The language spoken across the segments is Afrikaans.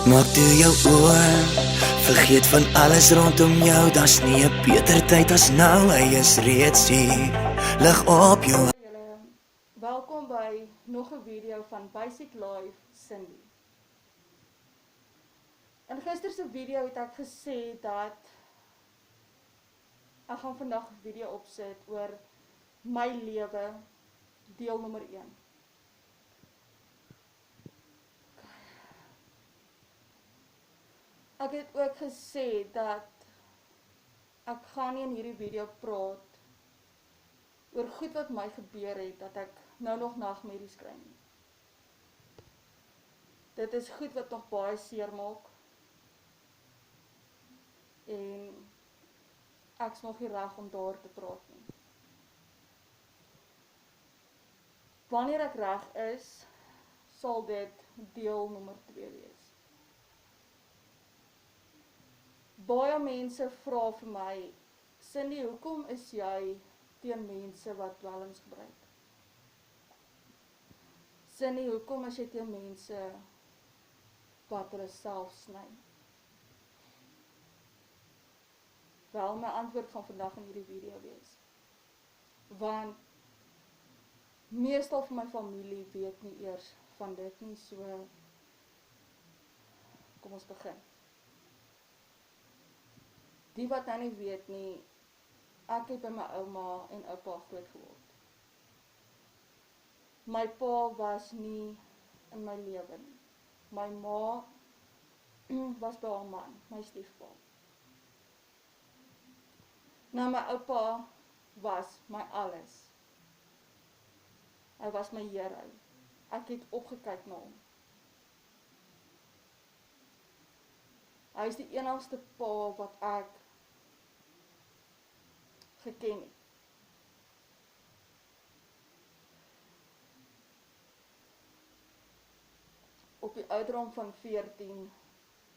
Maak toe jou oë, vergeet van alles rondom jou, daar's nie 'n beter tyd as nou, hy is reeds hier, lig op jou. Julle, welkom by nog 'n video van Basic Life Cindy. In gister se video het ek gesê dat ek gaan vandag 'n video opsit oor my lewe, deel nommer 1. Ek het ook gesê dat ek gaan nie in hierdie video praat oor goed wat my gebeur het, dat ek nou nog nagmerries kry nie. Dit is goed wat nog baie seer maak. En ek's nog nie reg om daar te praat nie. Wanneer ek reg is, sal dit deel nommer 2 wees. Baie mense vra vir my, Cindy, hoekom is jy teen mense wat dwelms gebruik? Cindy, hoekom is jy teen mense wat hulle self sny? Wel, my antwoord gaan vandag in hierdie video wees. Want meestal van my familie weet nie eers van dit nie, so kom ons begin. Die wat nou nie weet nie, ek het by my ouma en oupa groot geword. My pa was nie in my lewe nie. My ma was by haar man, my stiefpa. Nou my oupa was my alles. Hy was my hero. Ek het opgekyk na hom. Hy is die enigste pa wat ek geken het. Op die ouderdom van 14,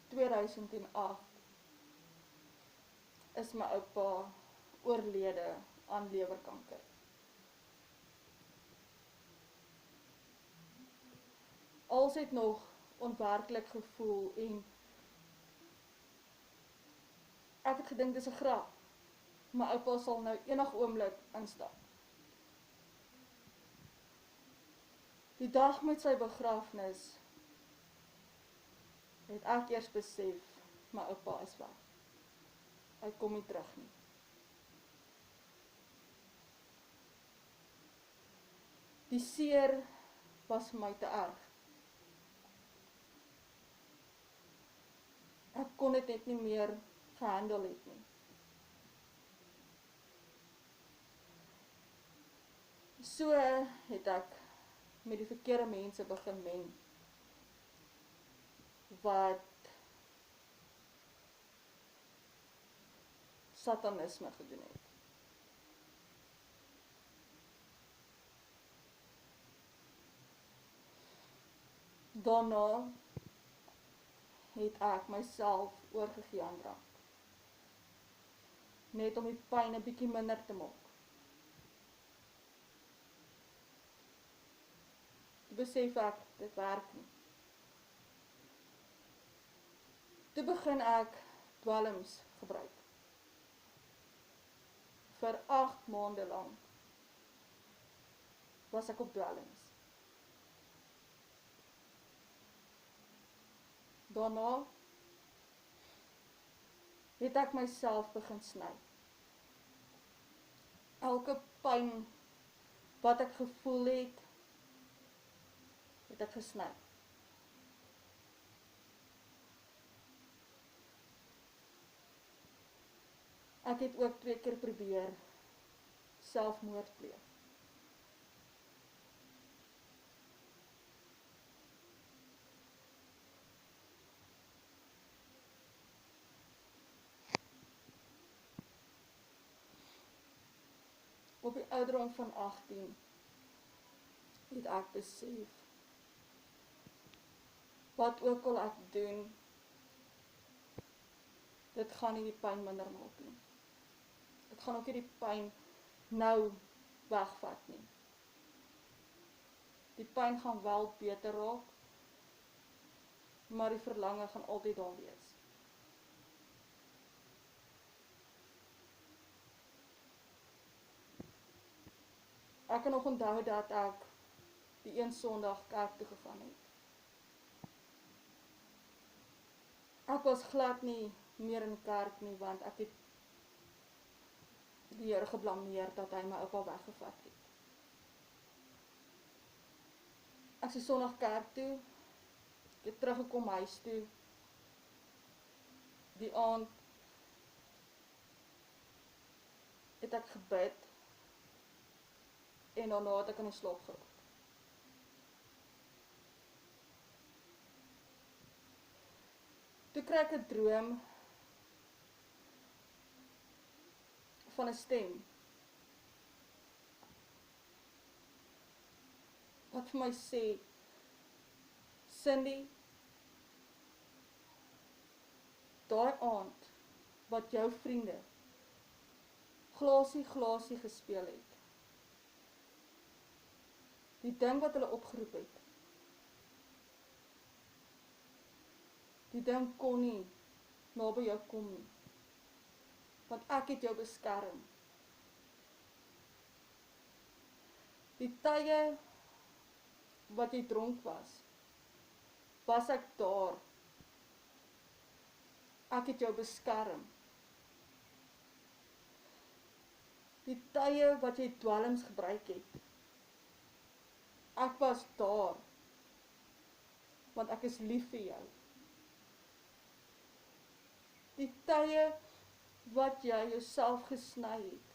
2008, is my oupa oorlede aan lewerkanker. Als het nog onwerklik gevoel en ek het gedink dis 'n grap. My oupa sal nou enige oomblik instap. Die dag met sy begrafnis het ek eers besef, my oupa is weg. Hy kom nie terug nie. Die seer was vir my te erg. Ek kon dit net nie meer gehandel het nie. So het ek met die verkeerde mense begin meng, wat satanisme gedoen het. Daarna het ek myself oorgegee aan drank, net om die pyn 'n bietjie minder te maak. Toe besef ek, dit werk nie. Toe begin ek dwelms gebruik. Vir 8 maande lank was ek op dwelms. Daarna het ek myself begin sny. Elke pyn wat ek gevoel het ek gesny. Ek het ook 2 keer probeer selfmoord pleeg. Op die ouderdom van 18 het ek besef, wat ook al ek doen, dit gaan nie die pyn minder maak nie. Dit gaan ook nie die pyn nou wegvat nie. Die pyn gaan wel beter raak, maar die verlange gaan altyd daar wees. Ek kan nog onthou dat ek die een Sondag kerk toe gegaan het. Ek was glad nie meer in kerk nie, want ek het die Here geblameer dat hy my oupa weggevat het. Ek is Sondag kerk toe, ek het teruggekom huis toe, die aand het ek gebid, en daarna het ek in die slaap geraak. Toe kry ek 'n droom van 'n stem wat vir my sê, Cindy, daai aand wat jou vriende glasie gespeel het, die ding wat hulle opgeroep het, die ding kon nie naby jou kom nie, want ek het jou beskerm. Die tye wat jy dronk was ek daar. Ek het jou beskerm. Die tye wat jy dwelms gebruik het, ek was daar, want ek is lief vir jou. Die tye wat jy jouself gesny het,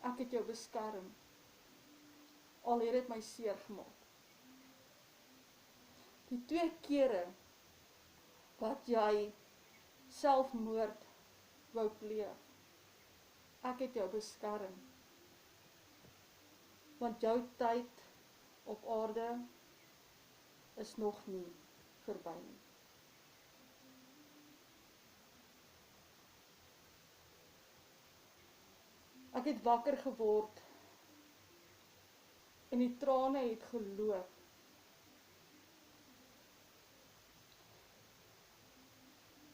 ek het jou beskerm, al het dit my seer gemaak. Die 2 kere wat jy selfmoord wou pleeg, ek het jou beskerm, want jou tyd op aarde is nog nie verby nie. Ek het wakker geword en die trane het geloop.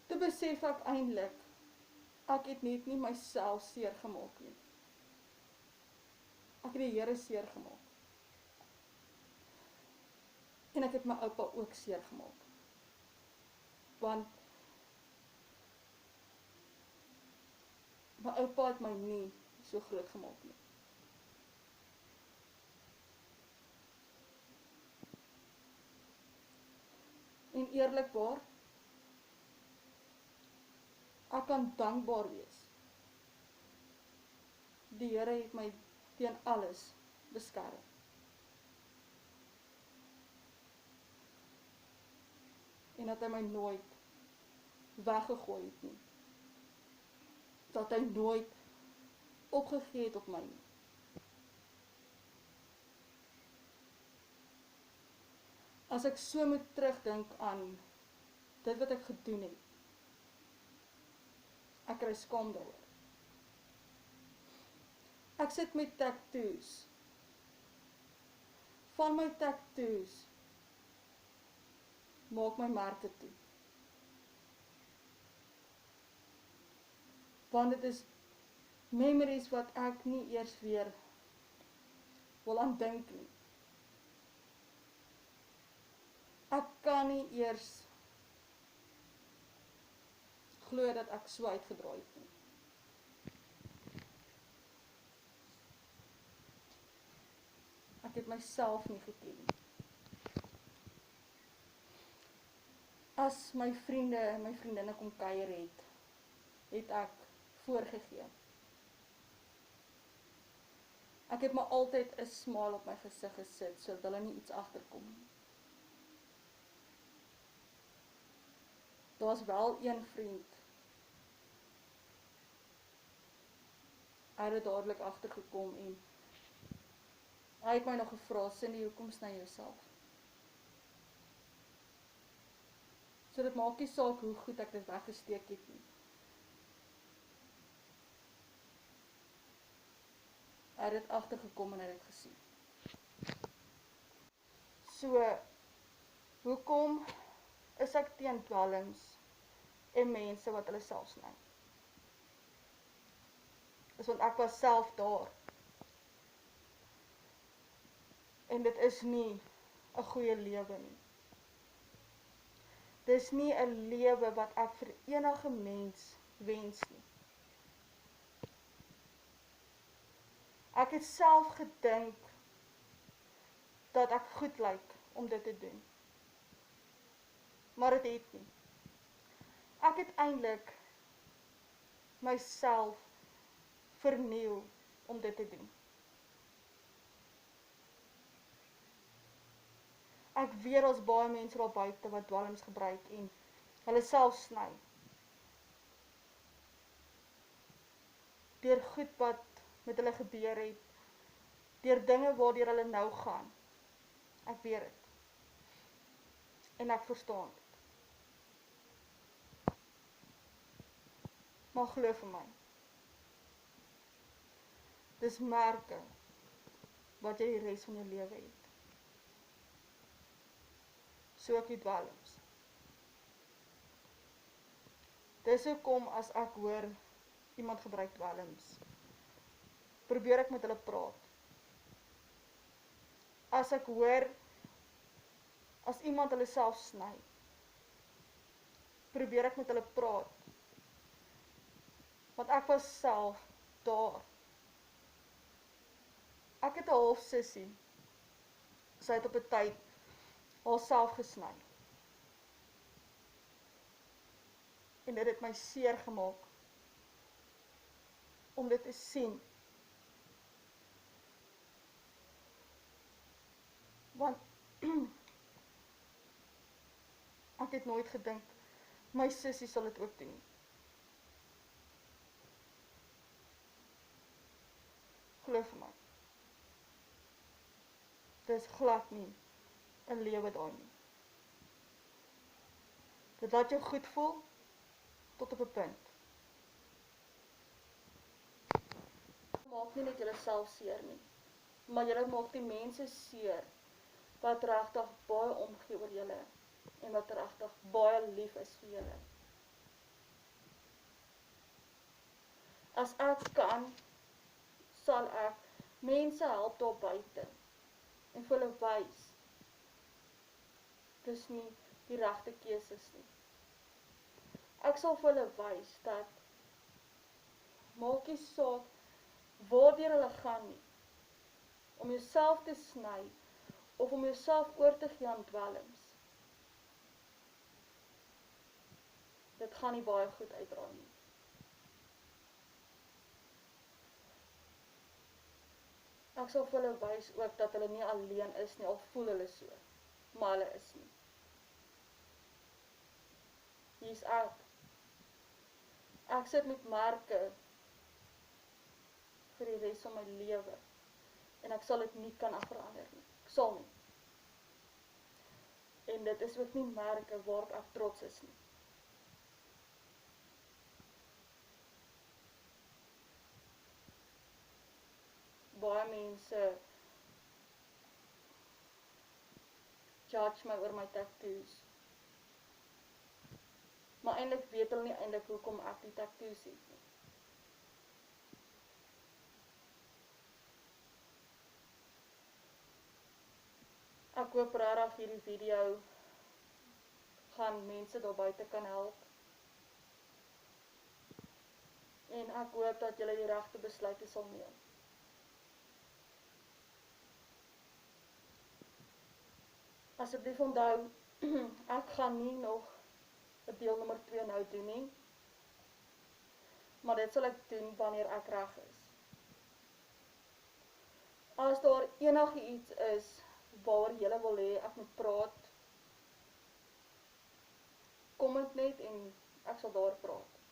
Toe besef ek eintlik, ek het net nie myself seer gemaak nie. Ek het die Here seer gemaak. En ek het my oupa ook seer gemaak. Want my oupa het my nie so groot gemaak nie. En eerlikwaar, ek kan dankbaar wees. Die Here het my teen alles beskerm. En dat hy my nooit weggegooi het nie. Dat hy nooit opgegee het op my nie. As ek so moet terugdink aan dit wat ek gedoen het, ek kry skaam daaroor. Ek sit met tattoos. Van my tattoos maak my merke toe. Want dit is memories wat ek nie eers weer wil aan dink nie. Ek kan nie eers glo dat ek so uitgedraai het nie. Ek het myself nie geken nie. As my vriende en my vriendinne kom kuier het ek voorgegee. Ek het maar altyd 'n smaal op my gesig gesit, sodat hulle nie iets agterkom nie. Daar's wel een vriend. Hy het dadelik agtergekom en hy het my nog gevra, Cindy, hoekom sny jy jouself? So dit maak nie saak hoe goed ek dit weggesteek het nie. Hy het dit agtergekom en hy het dit gesien. So, hoekom is ek teen dwelms en mense wat hulle self sny? Dis want ek was self daar. En dit is nie 'n goeie lewe nie. Dis nie 'n lewe wat ek vir enige mens wens nie. Ek het self gedink dat ek goed lyk om dit te doen. Maar dit het nie. Ek het eintlik myself verniel om dit te doen. Ek weet daar's baie mense daar buite wat dwelms gebruik en hulle self sny. Deur goed wat met hulle gebeur het, deur dinge waardeur hulle nou gaan. Ek weet dit. En ek verstaan dit. Maar glo vir my, dis merke wat jy die res van jou lewe het. So ook die dwelms. Dis hoekom as ek hoor iemand gebruik dwelms, probeer ek met hulle praat. As ek hoor, as iemand hulle self sny, probeer ek met hulle praat. Want ek was self daar. Ek het 'n half sussie. Sy het op 'n tyd haarself gesny. En dit het my seer gemaak om dit te sien. Want ek het nooit gedink my sussie sal dit ook doen. Glo vir my. Dis glad nie 'n lewe daai nie. Dit laat jou goed voel tot op 'n punt. Maak nie net jouself seer nie, maar jy maak die mense seer wat regtig baie omgee oor julle en wat regtig baie lief is vir julle. As ek kan, sal ek mense help daar buite en vir hulle wys dis nie die regte keuses nie. Ek sal vir hulle wys dat maak nie saak waardeur hulle gaan nie, om jouself te sny of om jouself oor te gee aan dwelms. Dit gaan nie baie goed uitdraai nie. Ek sal vir hulle wys ook dat hulle nie alleen is nie, al voel hulle so, maar hulle is nie. Hier's ek. Ek sit met merke vir die res van my lewe en ek sal dit nie kan verander nie. Ek sal nie. En dit is ook nie merke waarop ek trots is nie. Baie mense judge my oor my tattoos. Maar eintlik weet hulle nie eintlik hoekom ek die tattoos het nie. Ek hoop regtig hierdie video gaan mense daar buite kan help. En ek hoop dat julle die regte besluite sal neem. Asseblief onthou, ek gaan nie nog 'n deel nommer 2 nou doen nie. Maar dit sal ek doen wanneer ek reg is. As daar enigiets is waar julle wil hê ek moet praat, kom dit net en ek sal daar praat.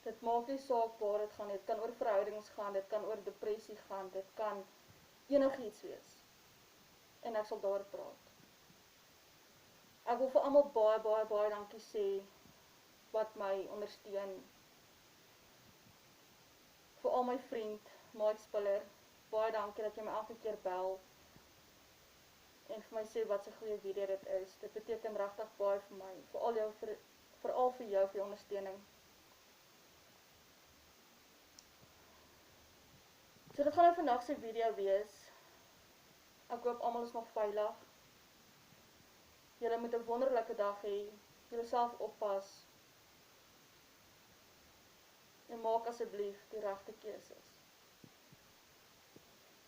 Dit maak nie saak waar dit gaan, dit kan oor verhoudings gaan, dit kan oor depressie gaan, dit kan enigiets wees. En ek sal daar praat. Ek wil vir almal baie dankie sê wat my ondersteun. Vir al my vriend, Mike Spiller, baie dankie dat jy my elke keer bel en vir my sê wat 'n goeie video dit is. Dit beteken regtig baie vir my, veral vir jou vir jou ondersteuning. So dit gaan nou vandag se video wees. Ek hoop almal is nog veilig. Julle moet 'n wonderlike dag hê. Julle self oppas. En maak asseblief die regte keuses.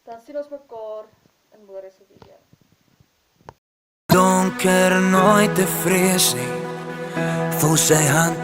Dan sien ons mekaar in môre se video. Donker nooit te vrees nie. Voel sy hand